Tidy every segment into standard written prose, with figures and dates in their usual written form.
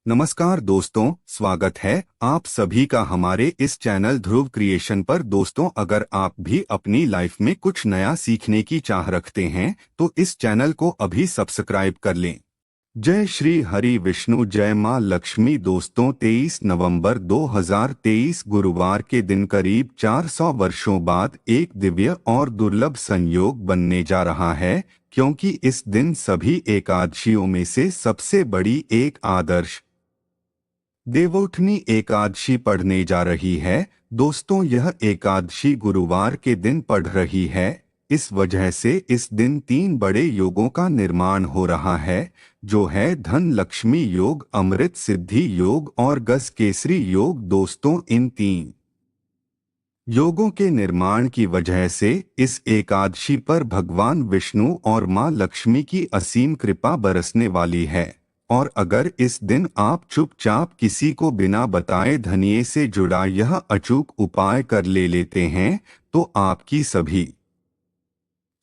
नमस्कार दोस्तों, स्वागत है आप सभी का हमारे इस चैनल ध्रुव क्रिएशन पर। दोस्तों, अगर आप भी अपनी लाइफ में कुछ नया सीखने की चाह रखते हैं तो इस चैनल को अभी सब्सक्राइब कर लें। जय श्री हरि विष्णु, जय मां लक्ष्मी। दोस्तों, 23 नवंबर 2023 गुरुवार के दिन करीब 400 वर्षों बाद एक दिव्य और दुर्लभ संयोग बनने जा रहा है, क्योंकि इस दिन सभी एकादशियों में से सबसे बड़ी एक आदर्श देवोठनी एकादशी पढ़ने जा रही है। दोस्तों, यह एकादशी गुरुवार के दिन पढ़ रही है। इस वजह से इस दिन 3 बड़े योगों का निर्माण हो रहा है, जो है धन लक्ष्मी योग, अमृत सिद्धि योग और गज केसरी योग। दोस्तों, इन 3 योगों के निर्माण की वजह से इस एकादशी पर भगवान विष्णु और मां लक्ष्मी की असीम कृपा बरसने वाली है। और अगर इस दिन आप चुपचाप किसी को बिना बताए धनिये से जुड़ा यह अचूक उपाय कर लेते हैं तो आपकी सभी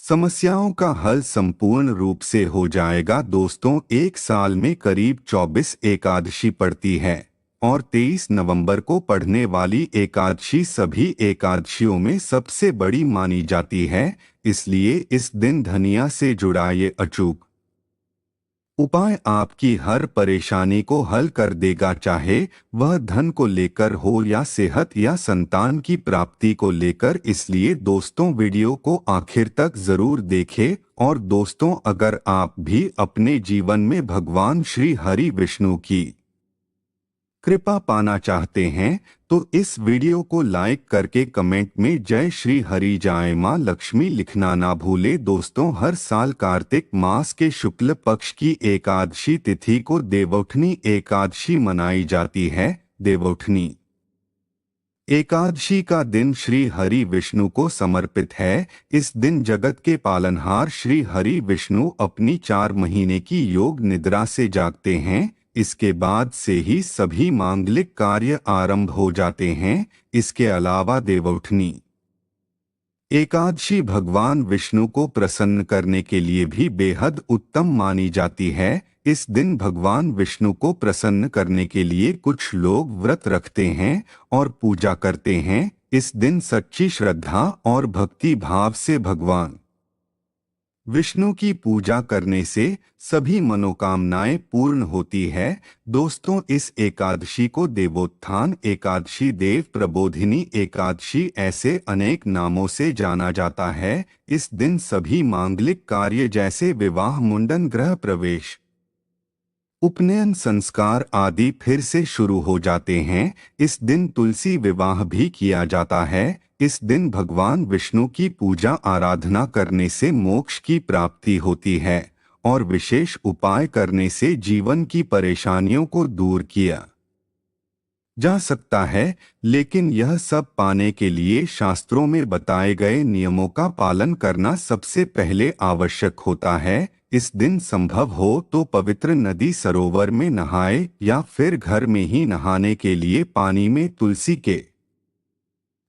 समस्याओं का हल संपूर्ण रूप से हो जाएगा। दोस्तों, एक साल में करीब 24 एकादशी पड़ती है और 23 नवंबर को पढ़ने वाली एकादशी सभी एकादशियों में सबसे बड़ी मानी जाती है। इसलिए इस दिन धनिया से जुड़ा ये अचूक उपाय आपकी हर परेशानी को हल कर देगा, चाहे वह धन को लेकर हो या सेहत या संतान की प्राप्ति को लेकर। इसलिए दोस्तों, वीडियो को आखिर तक जरूर देखें। और दोस्तों, अगर आप भी अपने जीवन में भगवान श्री हरि विष्णु की कृपा पाना चाहते हैं तो इस वीडियो को लाइक करके कमेंट में जय श्री हरि जय मां लक्ष्मी लिखना ना भूले। दोस्तों, हर साल कार्तिक मास के शुक्ल पक्ष की एकादशी तिथि को देवोठनी एकादशी मनाई जाती है। देवोठनी एकादशी का दिन श्री हरि विष्णु को समर्पित है। इस दिन जगत के पालनहार श्री हरि विष्णु अपनी 4 महीने की योग निद्रा से जागते हैं। इसके बाद से ही सभी मांगलिक कार्य आरंभ हो जाते हैं। इसके अलावा देवोठनी एकादशी भगवान विष्णु को प्रसन्न करने के लिए भी बेहद उत्तम मानी जाती है। इस दिन भगवान विष्णु को प्रसन्न करने के लिए कुछ लोग व्रत रखते हैं और पूजा करते हैं। इस दिन सच्ची श्रद्धा और भक्ति भाव से भगवान विष्णु की पूजा करने से सभी मनोकामनाएं पूर्ण होती है। दोस्तों, इस एकादशी को देवोत्थान एकादशी, देव प्रबोधिनी एकादशी ऐसे अनेक नामों से जाना जाता है। इस दिन सभी मांगलिक कार्य जैसे विवाह, मुंडन, गृह प्रवेश, उपनयन संस्कार आदि फिर से शुरू हो जाते हैं। इस दिन तुलसी विवाह भी किया जाता है। इस दिन भगवान विष्णु की पूजा आराधना करने से मोक्ष की प्राप्ति होती है और विशेष उपाय करने से जीवन की परेशानियों को दूर किया जा सकता है। लेकिन यह सब पाने के लिए शास्त्रों में बताए गए नियमों का पालन करना सबसे पहले आवश्यक होता है। इस दिन संभव हो तो पवित्र नदी, सरोवर में नहाए या फिर घर में ही नहाने के लिए पानी में तुलसी के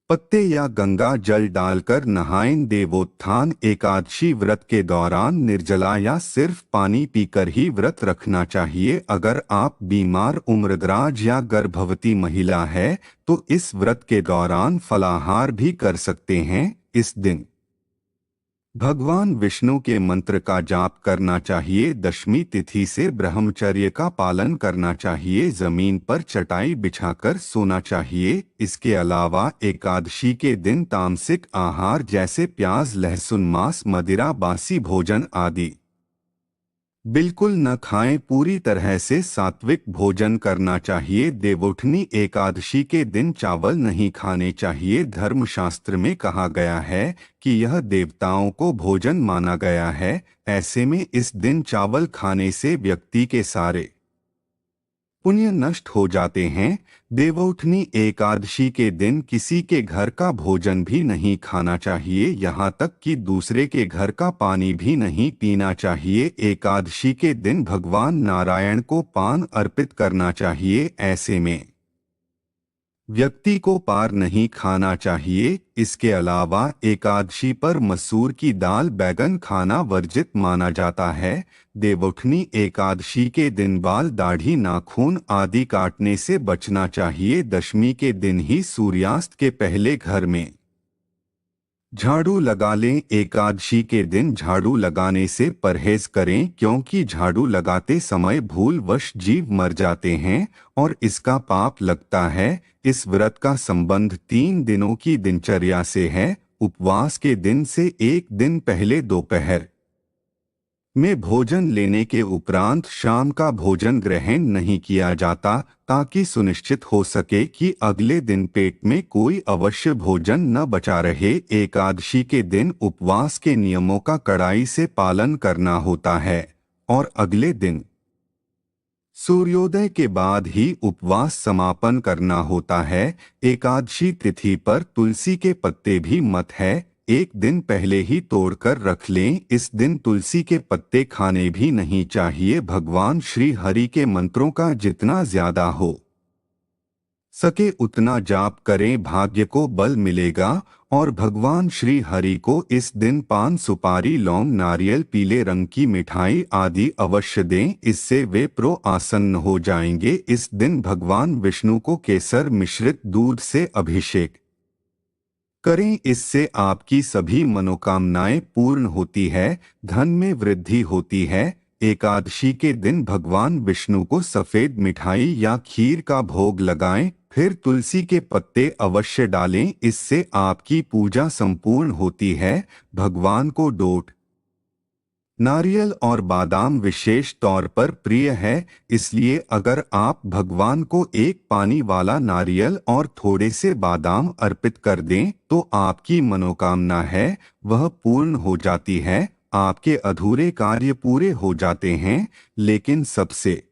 पत्ते या गंगा जल डालकर नहाएं। देवोत्थान एकादशी व्रत के दौरान निर्जला या सिर्फ पानी पीकर ही व्रत रखना चाहिए। अगर आप बीमार, उम्रदराज या गर्भवती महिला है तो इस व्रत के दौरान फलाहार भी कर सकते हैं। इस दिन भगवान विष्णु के मंत्र का जाप करना चाहिए। दशमी तिथि से ब्रह्मचर्य का पालन करना चाहिए। जमीन पर चटाई बिछाकर सोना चाहिए। इसके अलावा एकादशी के दिन तामसिक आहार जैसे प्याज, लहसुन, मांस, मदिरा, बासी भोजन आदि बिल्कुल न खाएं। पूरी तरह से सात्विक भोजन करना चाहिए। देवोठनी एकादशी के दिन चावल नहीं खाने चाहिए। धर्मशास्त्र में कहा गया है कि यह देवताओं को भोजन माना गया है। ऐसे में इस दिन चावल खाने से व्यक्ति के सारे पुण्य नष्ट हो जाते हैं। देवोठनी एकादशी के दिन किसी के घर का भोजन भी नहीं खाना चाहिए, यहाँ तक कि दूसरे के घर का पानी भी नहीं पीना चाहिए। एकादशी के दिन भगवान नारायण को पान अर्पित करना चाहिए। ऐसे में व्यक्ति को पार नहीं खाना चाहिए। इसके अलावा एकादशी पर मसूर की दाल बैगन खाना वर्जित माना जाता है। देवउठनी एकादशी के दिन बाल दाढ़ी नाखून आदि काटने से बचना चाहिए। दशमी के दिन ही सूर्यास्त के पहले घर में झाड़ू लगा लें। एकादशी के दिन झाड़ू लगाने से परहेज करें, क्योंकि झाड़ू लगाते समय भूलवश जीव मर जाते हैं और इसका पाप लगता है। इस व्रत का संबंध 3 दिनों की दिनचर्या से है। उपवास के दिन से एक दिन पहले दोपहर में भोजन लेने के उपरांत शाम का भोजन ग्रहण नहीं किया जाता, ताकि सुनिश्चित हो सके कि अगले दिन पेट में कोई अवश्य भोजन न बचा रहे। एकादशी के दिन उपवास के नियमों का कड़ाई से पालन करना होता है और अगले दिन सूर्योदय के बाद ही उपवास समापन करना होता है। एकादशी तिथि पर तुलसी के पत्ते भी मत है, एक दिन पहले ही तोड़कर रख लें। इस दिन तुलसी के पत्ते खाने भी नहीं चाहिए। भगवान श्री हरि के मंत्रों का जितना ज्यादा हो सके उतना जाप करें, भाग्य को बल मिलेगा। और भगवान श्री हरि को इस दिन पान सुपारी लौंग नारियल पीले रंग की मिठाई आदि अवश्य दें, इससे वे आसन्न हो जाएंगे। इस दिन भगवान विष्णु को केसर मिश्रित दूध से अभिषेक करें, इससे आपकी सभी मनोकामनाएं पूर्ण होती है, धन में वृद्धि होती है। एकादशी के दिन भगवान विष्णु को सफेद मिठाई या खीर का भोग लगाएं, फिर तुलसी के पत्ते अवश्य डालें, इससे आपकी पूजा संपूर्ण होती है। भगवान को डोट नारियल और बादाम विशेष तौर पर प्रिय है, इसलिए अगर आप भगवान को एक पानी वाला नारियल और थोड़े से बादाम अर्पित कर दें तो आपकी मनोकामना है वह पूर्ण हो जाती है। आपके अधूरे कार्य पूरे हो जाते हैं। लेकिन सबसे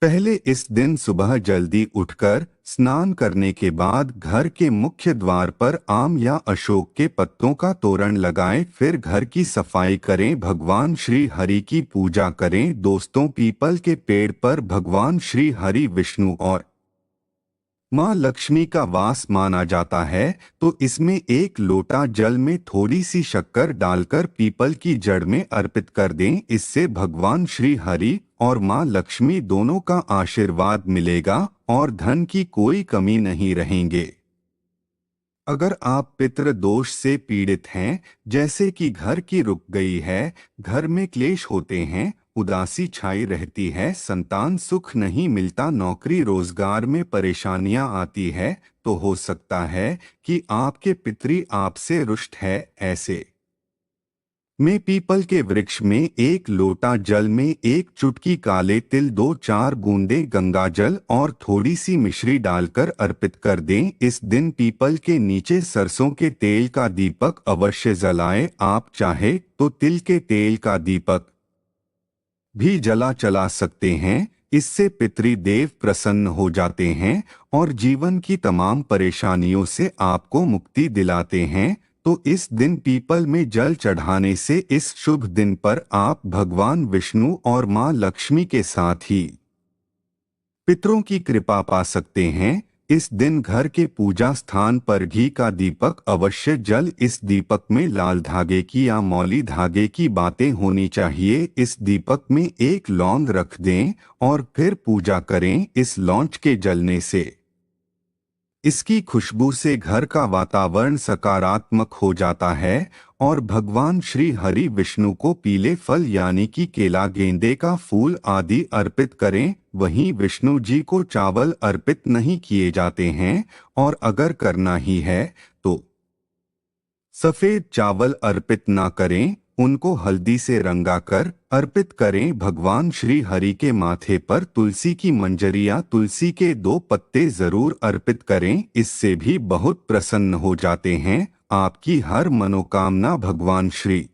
पहले इस दिन सुबह जल्दी उठकर स्नान करने के बाद घर के मुख्य द्वार पर आम या अशोक के पत्तों का तोरण लगाएं, फिर घर की सफाई करें, भगवान श्री हरि की पूजा करें। दोस्तों, पीपल के पेड़ पर भगवान श्री हरि विष्णु और माँ लक्ष्मी का वास माना जाता है, तो इसमें एक लोटा जल में थोड़ी सी शक्कर डालकर पीपल की जड़ में अर्पित कर दें, इससे भगवान श्री हरि और माँ लक्ष्मी दोनों का आशीर्वाद मिलेगा और धन की कोई कमी नहीं रहेंगे। अगर आप पितृ दोष से पीड़ित हैं, जैसे कि घर की रुक गई है, घर में क्लेश होते हैं, उदासी छाई रहती है, संतान सुख नहीं मिलता, नौकरी रोजगार में परेशानियां आती है, तो हो सकता है कि आपके पितृ आपसे रुष्ट है। ऐसे में पीपल के वृक्ष में एक लोटा जल में एक चुटकी काले तिल 2-4 बूंदे गंगा जल और थोड़ी सी मिश्री डालकर अर्पित कर दें। इस दिन पीपल के नीचे सरसों के तेल का दीपक अवश्य जलाएं। आप चाहे तो तिल के तेल का दीपक भी चला सकते हैं, इससे पितृदेव प्रसन्न हो जाते हैं और जीवन की तमाम परेशानियों से आपको मुक्ति दिलाते हैं। तो इस दिन पीपल में जल चढ़ाने से इस शुभ दिन पर आप भगवान विष्णु और मां लक्ष्मी के साथ ही पितरों की कृपा पा सकते हैं। इस दिन घर के पूजा स्थान पर घी का दीपक अवश्य जल, इस दीपक में लाल धागे की या मौली धागे की बातें होनी चाहिए। इस दीपक में एक लौंग रख दें और फिर पूजा करें। इस लौंज के जलने से इसकी खुशबू से घर का वातावरण सकारात्मक हो जाता है और भगवान श्री हरि विष्णु को पीले फल यानी कि केला, गेंदे का फूल आदि अर्पित करें। वहीं विष्णु जी को चावल अर्पित नहीं किए जाते हैं और अगर करना ही है तो सफेद चावल अर्पित ना करें, उनको हल्दी से रंगाकर अर्पित करें। भगवान श्री हरि के माथे पर तुलसी की मंजरी या तुलसी के 2 पत्ते जरूर अर्पित करें, इससे भी बहुत प्रसन्न हो जाते हैं। आपकी हर मनोकामना भगवान श्री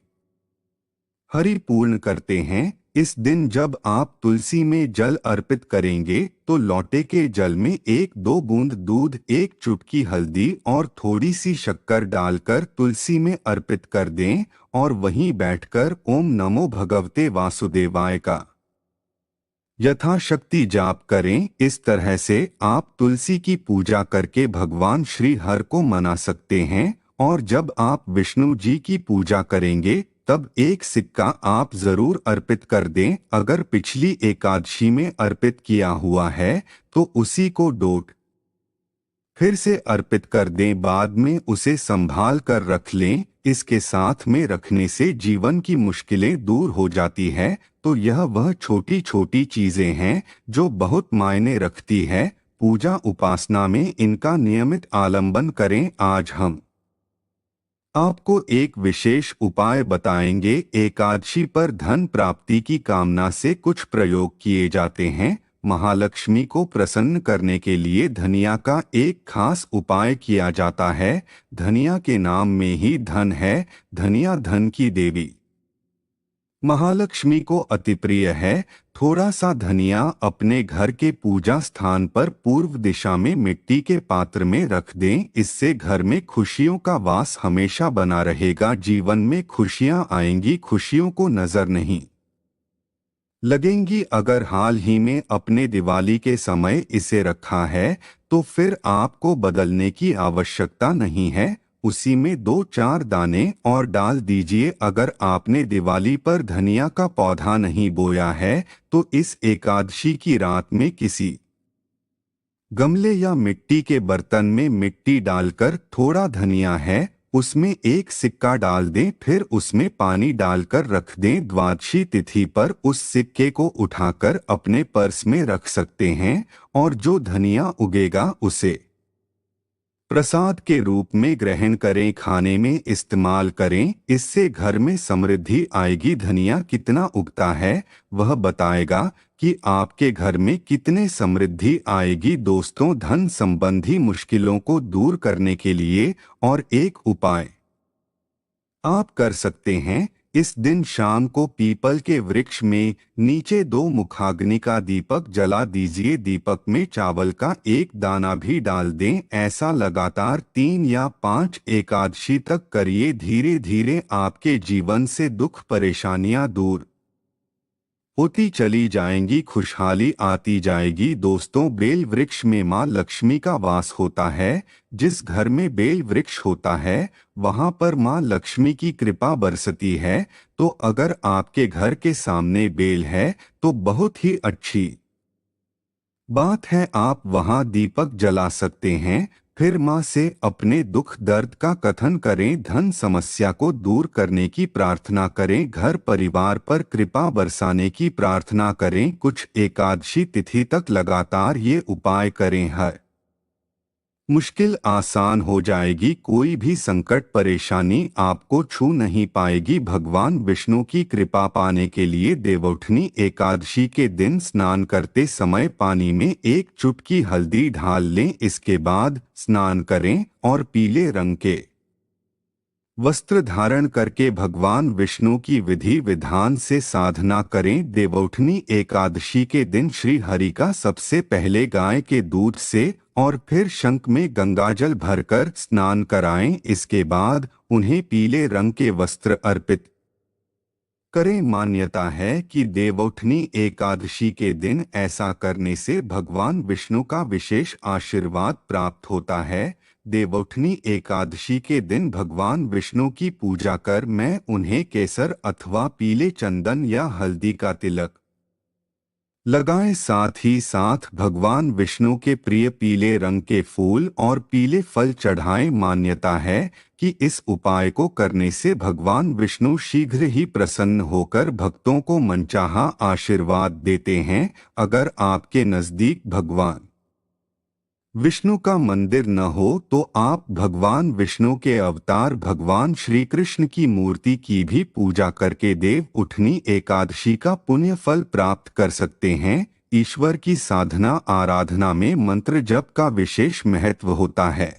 हरि पूर्ण करते हैं। इस दिन जब आप तुलसी में जल अर्पित करेंगे तो लोटे के जल में 1-2 बूंद दूध, 1 चुटकी हल्दी और थोड़ी सी शक्कर डालकर तुलसी में अर्पित कर दें और वहीं बैठकर ओम नमो भगवते वासुदेवाय का यथाशक्ति जाप करें। इस तरह से आप तुलसी की पूजा करके भगवान श्री हर को मना सकते हैं। और जब आप विष्णु जी की पूजा करेंगे तब एक सिक्का आप जरूर अर्पित कर दें। अगर पिछली एकादशी में अर्पित किया हुआ है तो उसी को डोट फिर से अर्पित कर दें, बाद में उसे संभाल कर रख लें। इसके साथ में रखने से जीवन की मुश्किलें दूर हो जाती है। तो यह वह छोटी छोटी चीजें हैं जो बहुत मायने रखती है। पूजा उपासना में इनका नियमित आलंबन करें। आज हम आपको एक विशेष उपाय बताएंगे। एकादशी पर धन प्राप्ति की कामना से कुछ प्रयोग किए जाते हैं। महालक्ष्मी को प्रसन्न करने के लिए धनिया का एक खास उपाय किया जाता है। धनिया के नाम में ही धन है। धनिया धन की देवी महालक्ष्मी को अति प्रिय है। थोड़ा सा धनिया अपने घर के पूजा स्थान पर पूर्व दिशा में मिट्टी के पात्र में रख दें। इससे घर में खुशियों का वास हमेशा बना रहेगा। जीवन में खुशियां आएंगी, खुशियों को नजर नहीं लगेंगी। अगर हाल ही में अपने दिवाली के समय इसे रखा है तो फिर आपको बदलने की आवश्यकता नहीं है। उसी में 2-4 दाने और डाल दीजिए। अगर आपने दिवाली पर धनिया का पौधा नहीं बोया है तो इस एकादशी की रात में किसी गमले या मिट्टी के बर्तन में मिट्टी डालकर थोड़ा धनिया है उसमें एक सिक्का डाल दें, फिर उसमें पानी डालकर रख दें। द्वादशी तिथि पर उस सिक्के को उठाकर अपने पर्स में रख सकते हैं और जो धनिया उगेगा उसे प्रसाद के रूप में ग्रहण करें, खाने में इस्तेमाल करें। इससे घर में समृद्धि आएगी। धनिया कितना उगता है वह बताएगा कि आपके घर में कितने समृद्धि आएगी। दोस्तों, धन संबंधी मुश्किलों को दूर करने के लिए और एक उपाय आप कर सकते हैं। इस दिन शाम को पीपल के वृक्ष में नीचे 2 मुखाग्नि का दीपक जला दीजिए। दीपक में चावल का एक दाना भी डाल दें। ऐसा लगातार 3 या 5 एकादशी तक करिए। धीरे धीरे आपके जीवन से दुख परेशानियां दूर होती चली जाएंगी, खुशहाली आती जाएगी। दोस्तों, बेल वृक्ष में माँ लक्ष्मी का वास होता है। जिस घर में बेल वृक्ष होता है वहां पर माँ लक्ष्मी की कृपा बरसती है। तो अगर आपके घर के सामने बेल है तो बहुत ही अच्छी बात है, आप वहां दीपक जला सकते हैं। फिर माँ से अपने दुख दर्द का कथन करें, धन समस्या को दूर करने की प्रार्थना करें, घर परिवार पर कृपा बरसाने की प्रार्थना करें। कुछ एकादशी तिथि तक लगातार ये उपाय करें, हर मुश्किल आसान हो जाएगी। कोई भी संकट परेशानी आपको छू नहीं पाएगी। भगवान विष्णु की कृपा पाने के लिए देवउठनी एकादशी के दिन स्नान करते समय पानी में 1 चुटकी हल्दी ढाल लें। इसके बाद स्नान करें और पीले रंग के वस्त्र धारण करके भगवान विष्णु की विधि विधान से साधना करें। देवउठनी एकादशी के दिन श्री हरि का सबसे पहले गाय के दूध से और फिर शंख में गंगाजल भरकर स्नान कराएं। इसके बाद उन्हें पीले रंग के वस्त्र अर्पित करें। मान्यता है कि देवउठनी एकादशी के दिन ऐसा करने से भगवान विष्णु का विशेष आशीर्वाद प्राप्त होता है। देवउठनी एकादशी के दिन भगवान विष्णु की पूजा कर मैं उन्हें केसर अथवा पीले चंदन या हल्दी का तिलक लगाएं। साथ ही साथ भगवान विष्णु के प्रिय पीले रंग के फूल और पीले फल चढ़ाएं। मान्यता है कि इस उपाय को करने से भगवान विष्णु शीघ्र ही प्रसन्न होकर भक्तों को मनचाहा आशीर्वाद देते हैं। अगर आपके नजदीक भगवान विष्णु का मंदिर न हो तो आप भगवान विष्णु के अवतार भगवान श्री कृष्ण की मूर्ति की भी पूजा करके देव उठनी एकादशी का पुण्य फल प्राप्त कर सकते हैं। ईश्वर की साधना आराधना में मंत्र जप का विशेष महत्व होता है।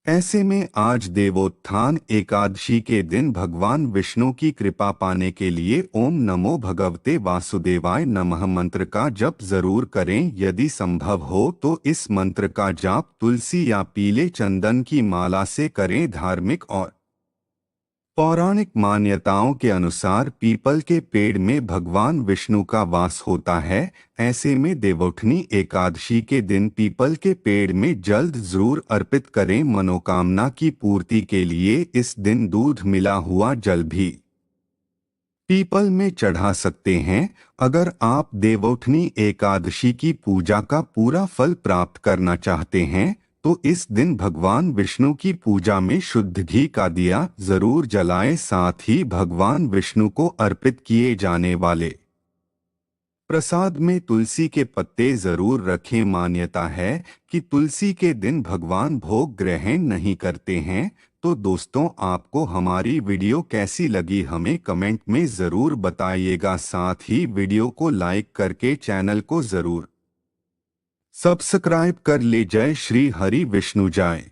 ऐसे में आज देवोत्थान एकादशी के दिन भगवान विष्णु की कृपा पाने के लिए ओम नमो भगवते वासुदेवाय नमः मंत्र का जप जरूर करें। यदि संभव हो तो इस मंत्र का जाप तुलसी या पीले चंदन की माला से करें। धार्मिक और पौराणिक मान्यताओं के अनुसार पीपल के पेड़ में भगवान विष्णु का वास होता है। ऐसे में देवउठनी एकादशी के दिन पीपल के पेड़ में जल्द जरूर अर्पित करें। मनोकामना की पूर्ति के लिए इस दिन दूध मिला हुआ जल भी पीपल में चढ़ा सकते हैं। अगर आप देवउठनी एकादशी की पूजा का पूरा फल प्राप्त करना चाहते हैं तो इस दिन भगवान विष्णु की पूजा में शुद्ध घी का दिया जरूर जलाएं। साथ ही भगवान विष्णु को अर्पित किए जाने वाले प्रसाद में तुलसी के पत्ते जरूर रखें। मान्यता है कि तुलसी के दिन भगवान भोग ग्रहण नहीं करते हैं। तो दोस्तों, आपको हमारी वीडियो कैसी लगी हमें कमेंट में ज़रूर बताइएगा। साथ ही वीडियो को लाइक करके चैनल को ज़रूर सब्सक्राइब कर ले। जय श्री हरि विष्णु जय।